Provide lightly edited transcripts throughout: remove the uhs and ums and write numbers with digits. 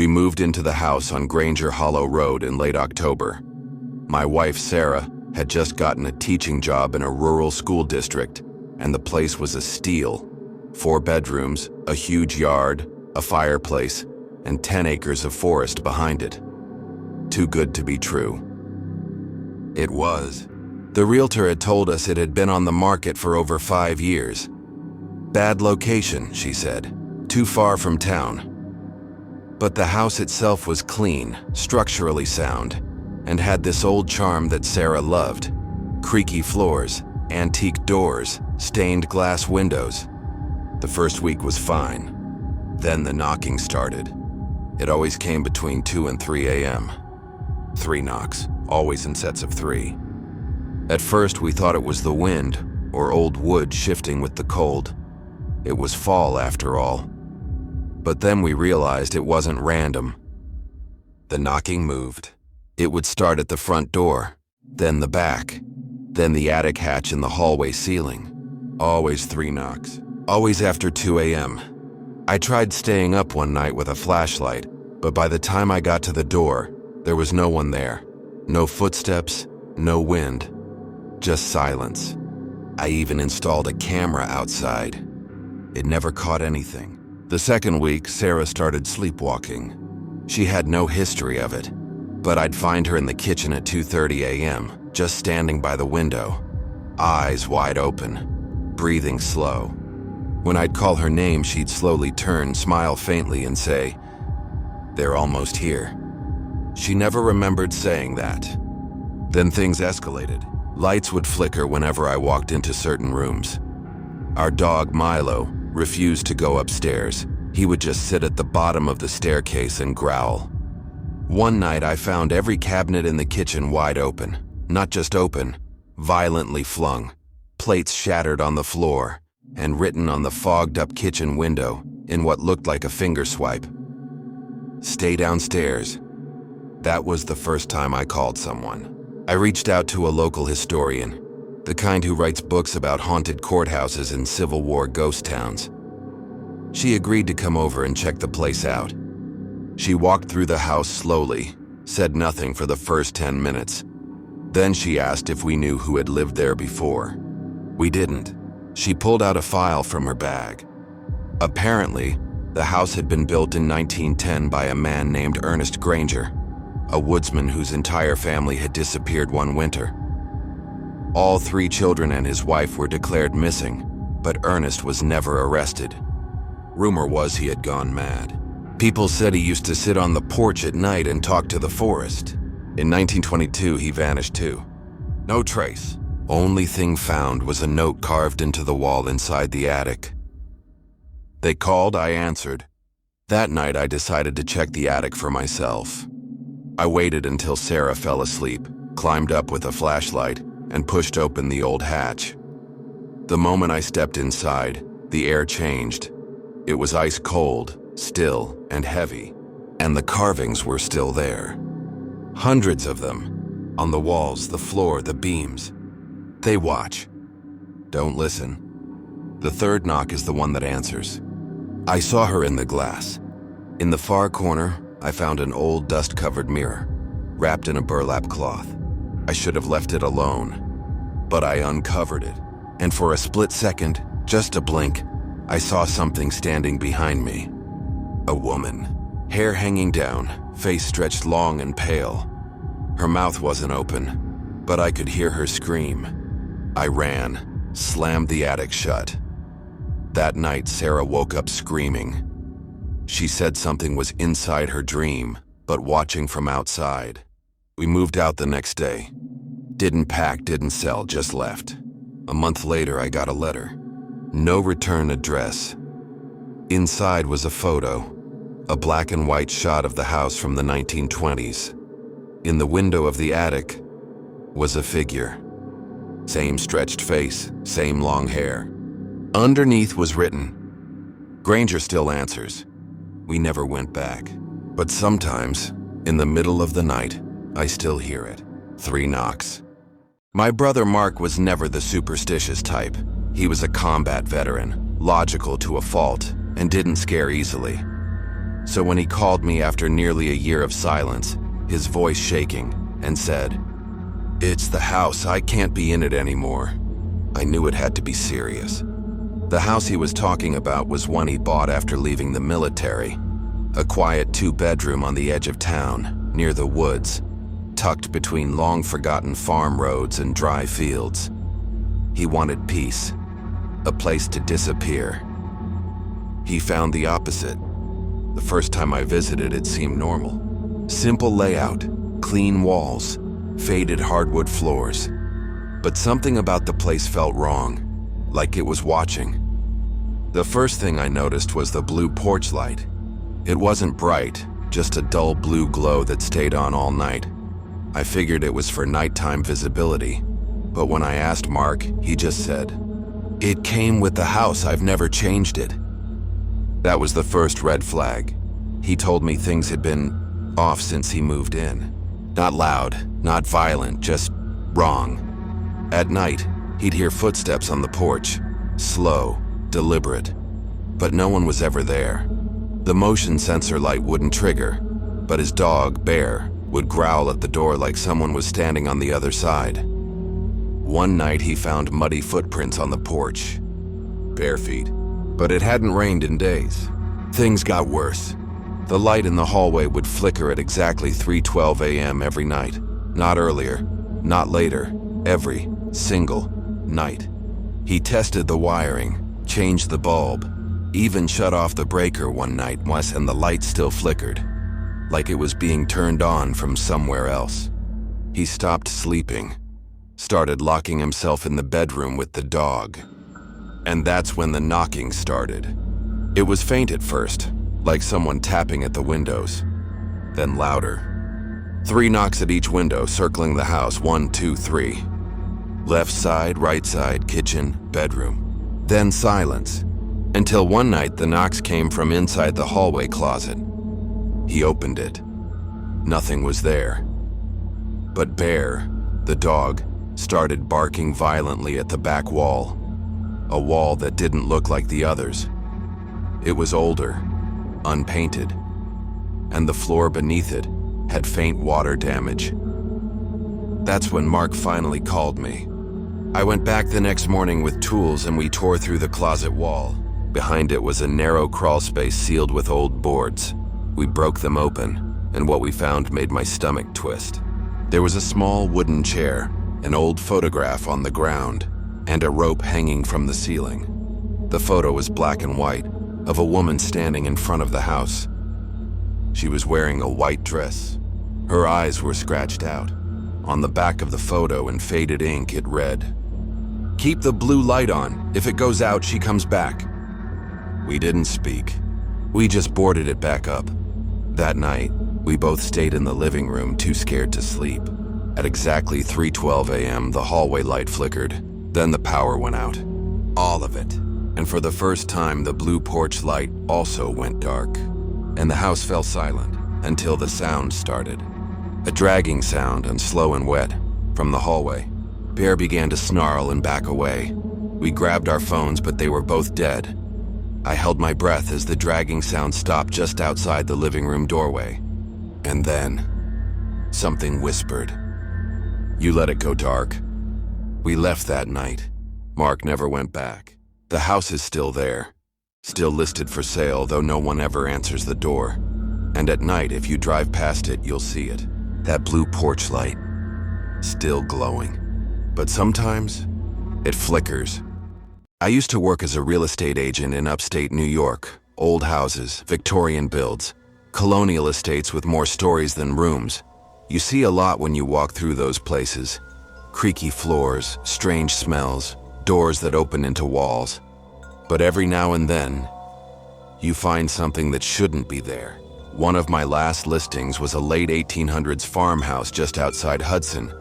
We moved into the house on Granger Hollow Road in late October. My wife, Sarah, had just gotten a teaching job in a rural school district, and the place was a steal. 4 bedrooms, a huge yard, a fireplace, and 10 acres of forest behind it. Too good to be true. It was. The realtor had told us it had been on the market for over 5 years. Bad location, she said. Too far from town. But the house itself was clean, structurally sound, and had this old charm that Sarah loved. Creaky floors, antique doors, stained glass windows. The first week was fine. Then the knocking started. It always came between 2 and 3 a.m. 3 knocks, always in sets of 3. At first we thought it was the wind, or old wood shifting with the cold. It was fall after all. But then we realized it wasn't random. The knocking moved. It would start at the front door, then the back, then the attic hatch in the hallway ceiling. Always 3 knocks, always after 2 a.m. I tried staying up one night with a flashlight, but by the time I got to the door, there was no one there. No footsteps, no wind, just silence. I even installed a camera outside. It never caught anything. The second week, Sarah started sleepwalking. She had no history of it, but I'd find her in the kitchen at 2:30 a.m., just standing by the window, eyes wide open, breathing slow. When I'd call her name, she'd slowly turn, smile faintly, and say, "They're almost here." She never remembered saying that. Then things escalated. Lights would flicker whenever I walked into certain rooms. Our dog, Milo, refused to go upstairs. He would just sit at the bottom of the staircase and growl. One night I found every cabinet in the kitchen wide open. Not just open, violently flung. Plates shattered on the floor, and written on the fogged-up kitchen window in what looked like a finger swipe. "Stay downstairs." That was the first time I called someone. I reached out to a local historian, the kind who writes books about haunted courthouses and Civil War ghost towns. She agreed to come over and check the place out. She walked through the house slowly, said nothing for the first 10 minutes. Then she asked if we knew who had lived there before. We didn't. She pulled out a file from her bag. Apparently, the house had been built in 1910 by a man named Ernest Granger, a woodsman whose entire family had disappeared one winter. All 3 children and his wife were declared missing, but Ernest was never arrested. Rumor was he had gone mad. People said he used to sit on the porch at night and talk to the forest. In 1922, he vanished too. No trace. Only thing found was a note carved into the wall inside the attic. They called, I answered. That night, I decided to check the attic for myself. I waited until Sarah fell asleep, climbed up with a flashlight, and pushed open the old hatch. The moment I stepped inside, the air changed. It was ice cold, still, and heavy, and the carvings were still there. Hundreds of them, on the walls, the floor, the beams. They watch. Don't listen. The third knock is the one that answers. I saw her in the glass. In the far corner, I found an old dust-covered mirror, wrapped in a burlap cloth. I should have left it alone, but I uncovered it, and for a split second, just a blink, I saw something standing behind me. A woman, hair hanging down, face stretched long and pale. Her mouth wasn't open, but I could hear her scream. I ran, slammed the attic shut. That night, Sarah woke up screaming. She said something was inside her dream, but watching from outside. We moved out the next day. Didn't pack, didn't sell, just left. A month later, I got a letter. No return address. Inside was a photo, a black and white shot of the house from the 1920s. In the window of the attic was a figure. Same stretched face, same long hair. Underneath was written, "Granger still answers." We never went back. But sometimes, in the middle of the night, I still hear it. 3 knocks. My brother Mark was never the superstitious type. He was a combat veteran, logical to a fault, and didn't scare easily. So when he called me after nearly a year of silence, his voice shaking, and said, "It's the house, I can't be in it anymore," I knew it had to be serious. The house he was talking about was one he bought after leaving the military. A quiet 2-bedroom on the edge of town, near the woods, tucked between long-forgotten farm roads and dry fields. He wanted peace, a place to disappear. He found the opposite. The first time I visited, it seemed normal. Simple layout, clean walls, faded hardwood floors. But something about the place felt wrong, like it was watching. The first thing I noticed was the blue porch light. It wasn't bright, just a dull blue glow that stayed on all night. I figured it was for nighttime visibility, but when I asked Mark, he just said, "It came with the house, I've never changed it." That was the first red flag. He told me things had been off since he moved in. Not loud, not violent, just wrong. At night, he'd hear footsteps on the porch, slow, deliberate, but no one was ever there. The motion sensor light wouldn't trigger, but his dog, Bear, would growl at the door like someone was standing on the other side. One night he found muddy footprints on the porch. Bare feet. But it hadn't rained in days. Things got worse. The light in the hallway would flicker at exactly 3:12 a.m. every night. Not earlier, not later, every single night. He tested the wiring, changed the bulb, even shut off the breaker one night once, and the light still flickered, like it was being turned on from somewhere else. He stopped sleeping, started locking himself in the bedroom with the dog. And that's when the knocking started. It was faint at first, like someone tapping at the windows, then louder. 3 knocks at each window, circling the house, 1, 2, 3. Left side, right side, kitchen, bedroom. Then silence, until one night the knocks came from inside the hallway closet. He opened it. Nothing was there. But Bear, the dog, started barking violently at the back wall, a wall that didn't look like the others. It was older, unpainted, and the floor beneath it had faint water damage. That's when Mark finally called me. I went back the next morning with tools and we tore through the closet wall. Behind it was a narrow crawl space sealed with old boards. We broke them open, and what we found made my stomach twist. There was a small wooden chair, an old photograph on the ground, and a rope hanging from the ceiling. The photo was black and white, of a woman standing in front of the house. She was wearing a white dress. Her eyes were scratched out. On the back of the photo in faded ink it read, "Keep the blue light on. If it goes out, she comes back." We didn't speak. We just boarded it back up. That night, we both stayed in the living room, too scared to sleep. At exactly 3:12 a.m., the hallway light flickered. Then the power went out. All of it. And for the first time, the blue porch light also went dark. And the house fell silent until the sound started. A dragging sound, and slow and wet, from the hallway. Bear began to snarl and back away. We grabbed our phones, but they were both dead. I held my breath as the dragging sound stopped just outside the living room doorway. And then, something whispered, "You let it go dark." We left that night. Mark never went back. The house is still there, still listed for sale, though no one ever answers the door. And at night, if you drive past it, you'll see it. That blue porch light, still glowing. But sometimes, it flickers. I used to work as a real estate agent in upstate New York. Old houses, Victorian builds, colonial estates with more stories than rooms. You see a lot when you walk through those places. Creaky floors, strange smells, doors that open into walls. But every now and then, you find something that shouldn't be there. One of my last listings was a late 1800s farmhouse just outside Hudson.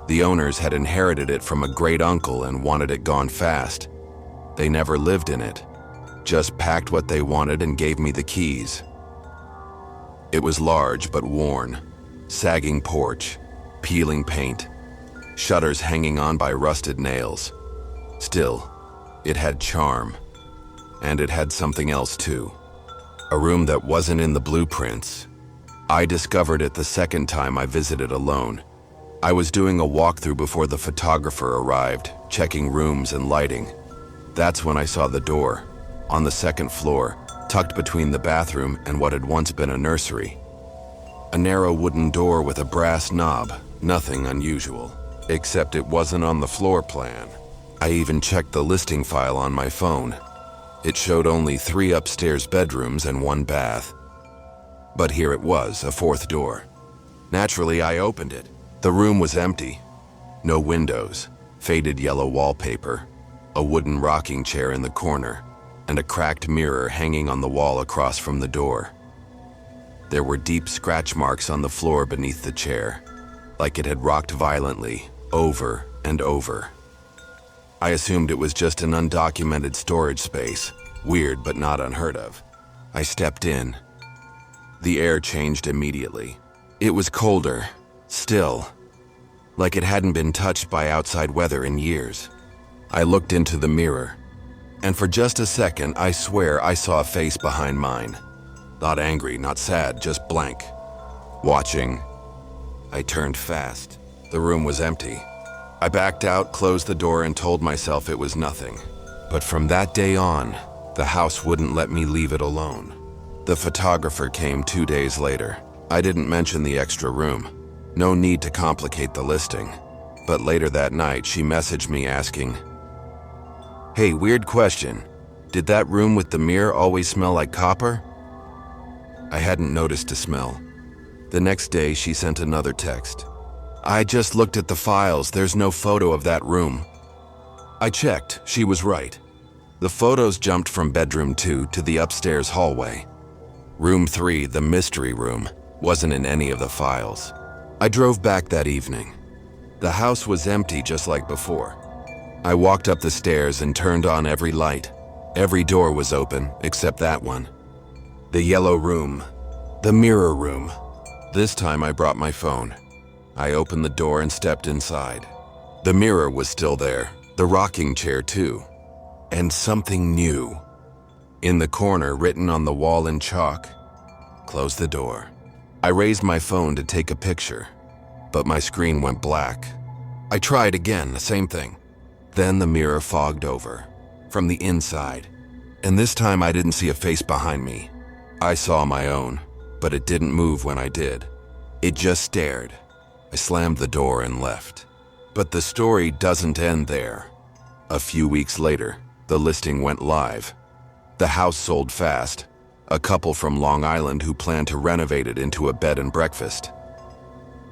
The owners had inherited it from a great uncle and wanted it gone fast. They never lived in it, just packed what they wanted and gave me the keys. It was large but worn, sagging porch, peeling paint, shutters hanging on by rusted nails. Still, it had charm, and it had something else too. A room that wasn't in the blueprints. I discovered it the second time I visited alone. I was doing a walkthrough before the photographer arrived, checking rooms and lighting. That's when I saw the door, on the second floor, tucked between the bathroom and what had once been a nursery. A narrow wooden door with a brass knob, nothing unusual, except it wasn't on the floor plan. I even checked the listing file on my phone. It showed only 3 upstairs bedrooms and 1 bath. But here it was, a 4th door. Naturally, I opened it. The room was empty. No windows, faded yellow wallpaper, a wooden rocking chair in the corner, and a cracked mirror hanging on the wall across from the door. There were deep scratch marks on the floor beneath the chair, like it had rocked violently, over and over. I assumed it was just an undocumented storage space, weird but not unheard of. I stepped in. The air changed immediately. It was colder, still, like it hadn't been touched by outside weather in years. I looked into the mirror, and for just a second, I swear I saw a face behind mine. Not angry, not sad, just blank. Watching. I turned fast. The room was empty. I backed out, closed the door, and told myself it was nothing. But from that day on, the house wouldn't let me leave it alone. The photographer came 2 days later. I didn't mention the extra room. No need to complicate the listing. But later that night, she messaged me asking, "Hey, weird question. Did that room with the mirror always smell like copper?" I hadn't noticed a smell. The next day, she sent another text. "I just looked at the files. There's no photo of that room." I checked. She was right. The photos jumped from bedroom 2 to the upstairs hallway. Room 3, the mystery room, wasn't in any of the files. I drove back that evening. The house was empty just like before. I walked up the stairs and turned on every light. Every door was open, except that one. The yellow room. The mirror room. This time I brought my phone. I opened the door and stepped inside. The mirror was still there, the rocking chair too. And something new. In the corner, written on the wall in chalk, "Close the door." I raised my phone to take a picture, but my screen went black. I tried again, the same thing. Then the mirror fogged over, from the inside. And this time I didn't see a face behind me. I saw my own, but it didn't move when I did. It just stared. I slammed the door and left. But the story doesn't end there. A few weeks later, the listing went live. The house sold fast. A couple from Long Island who planned to renovate it into a bed and breakfast.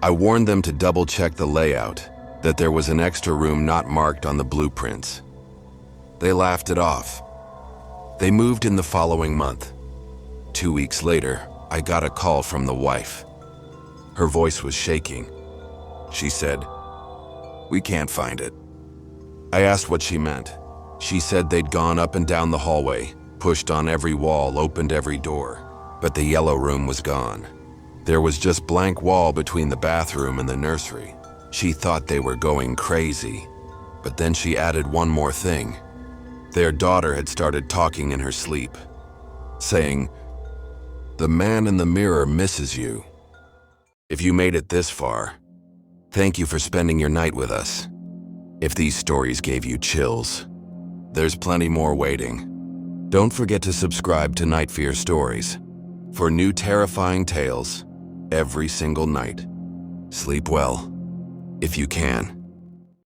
I warned them to double-check the layout, that there was an extra room not marked on the blueprints. They laughed it off. They moved in the following month. 2 weeks later, I got a call from the wife. Her voice was shaking. She said, "We can't find it." I asked what she meant. She said they'd gone up and down the hallway, pushed on every wall, opened every door, but the yellow room was gone. There was just blank wall between the bathroom and the nursery. She thought they were going crazy, but then she added one more thing. Their daughter had started talking in her sleep, saying, "The man in the mirror misses you." If you made it this far, thank you for spending your night with us. If these stories gave you chills, there's plenty more waiting. Don't forget to subscribe to Night Fear Stories for new terrifying tales every single night. Sleep well, if you can.